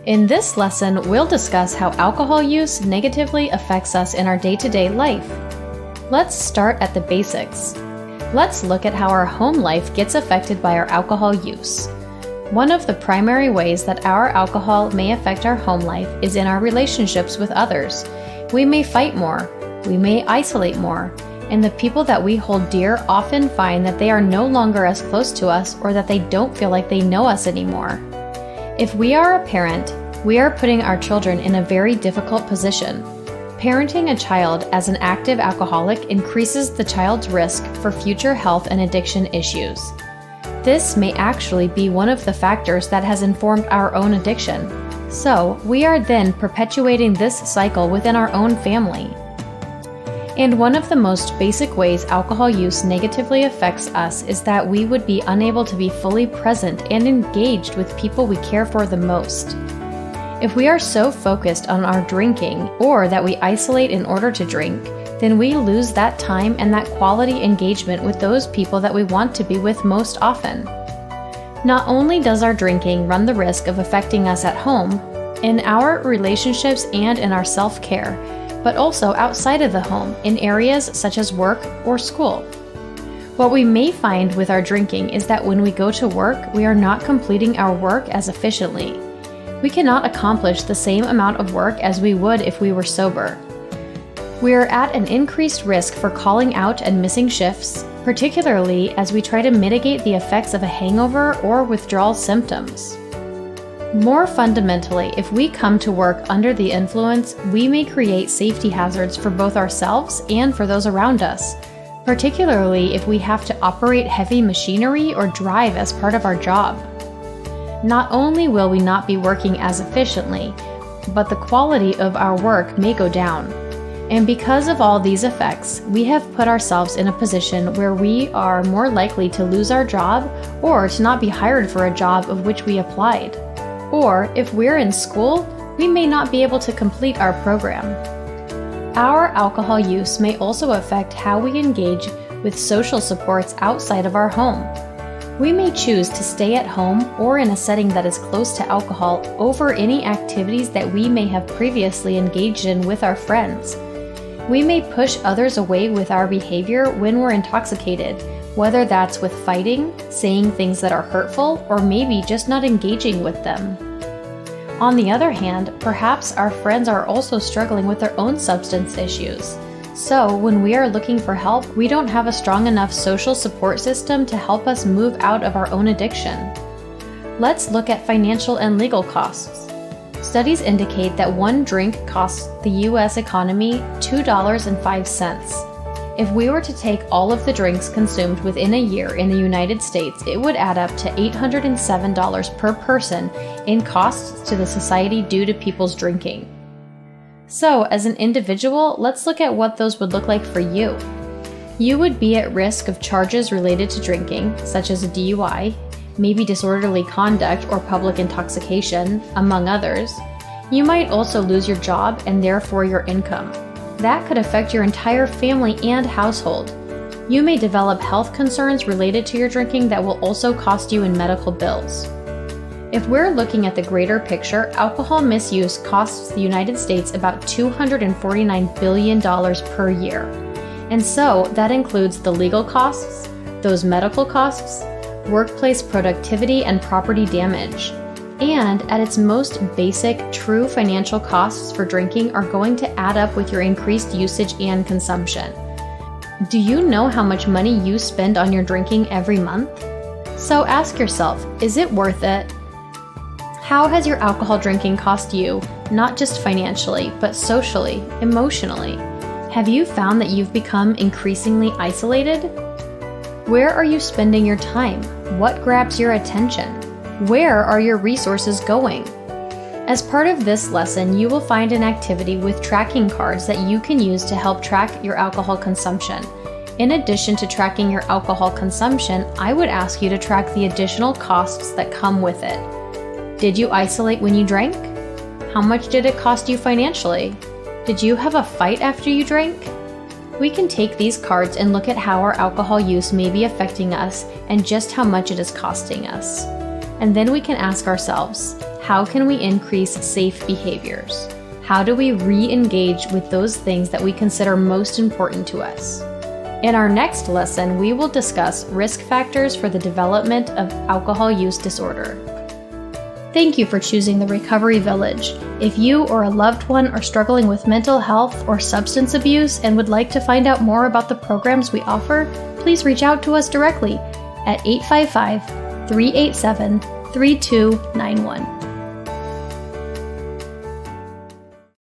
In this lesson, we'll discuss how alcohol use negatively affects us in our day-to-day life. Let's start at the basics. Let's look at how our home life gets affected by our alcohol use. One of the primary ways that our alcohol may affect our home life is in our relationships with others. We may fight more, we may isolate more, and the people that we hold dear often find that they are no longer as close to us or that they don't feel like they know us anymore. If we are a parent, we are putting our children in a very difficult position. Parenting a child as an active alcoholic increases the child's risk for future health and addiction issues. This may actually be one of the factors that has informed our own addiction. So, we are then perpetuating this cycle within our own family. And one of the most basic ways alcohol use negatively affects us is that we would be unable to be fully present and engaged with people we care for the most. If we are so focused on our drinking, or that we isolate in order to drink, then we lose that time and that quality engagement with those people that we want to be with most often. Not only does our drinking run the risk of affecting us at home, in our relationships and in our self-care, but also outside of the home in areas such as work or school. What we may find with our drinking is that when we go to work, we are not completing our work as efficiently. We cannot accomplish the same amount of work as we would if we were sober. We are at an increased risk for calling out and missing shifts, particularly as we try to mitigate the effects of a hangover or withdrawal symptoms. More fundamentally, if we come to work under the influence, we may create safety hazards for both ourselves and for those around us, particularly if we have to operate heavy machinery or drive as part of our job. Not only will we not be working as efficiently, but the quality of our work may go down. And because of all these effects, we have put ourselves in a position where we are more likely to lose our job or to not be hired for a job of which we applied. Or, if we're in school, we may not be able to complete our program. Our alcohol use may also affect how we engage with social supports outside of our home. We may choose to stay at home or in a setting that is close to alcohol over any activities that we may have previously engaged in with our friends. We may push others away with our behavior when we're intoxicated, whether that's with fighting, saying things that are hurtful, or maybe just not engaging with them. On the other hand, perhaps our friends are also struggling with their own substance issues. So, when we are looking for help, we don't have a strong enough social support system to help us move out of our own addiction. Let's look at financial and legal costs. Studies indicate that one drink costs the U.S. economy $2.05. If we were to take all of the drinks consumed within a year in the United States, it would add up to $807 per person in costs to the society due to people's drinking. So, as an individual, let's look at what those would look like for you. You would be at risk of charges related to drinking, such as a DUI, maybe disorderly conduct or public intoxication, among others. You might also lose your job and therefore your income. That could affect your entire family and household. You may develop health concerns related to your drinking that will also cost you in medical bills. If we're looking at the greater picture, alcohol misuse costs the United States about $249 billion per year. And so that includes the legal costs, those medical costs, workplace productivity and property damage. And at its most basic, true financial costs for drinking are going to add up with your increased usage and consumption. Do you know how much money you spend on your drinking every month? So ask yourself, is it worth it? How has your alcohol drinking cost you, not just financially, but socially, emotionally? Have you found that you've become increasingly isolated? Where are you spending your time? What grabs your attention? Where are your resources going? As part of this lesson, you will find an activity with tracking cards that you can use to help track your alcohol consumption. In addition to tracking your alcohol consumption, I would ask you to track the additional costs that come with it. Did you isolate when you drank? How much did it cost you financially? Did you have a fight after you drank? We can take these cards and look at how our alcohol use may be affecting us and just how much it is costing us. And then we can ask ourselves, how can we increase safe behaviors? How do we re-engage with those things that we consider most important to us? In our next lesson, we will discuss risk factors for the development of alcohol use disorder. Thank you for choosing the Recovery Village. If you or a loved one are struggling with mental health or substance abuse and would like to find out more about the programs we offer, please reach out to us directly at 855-387-3291.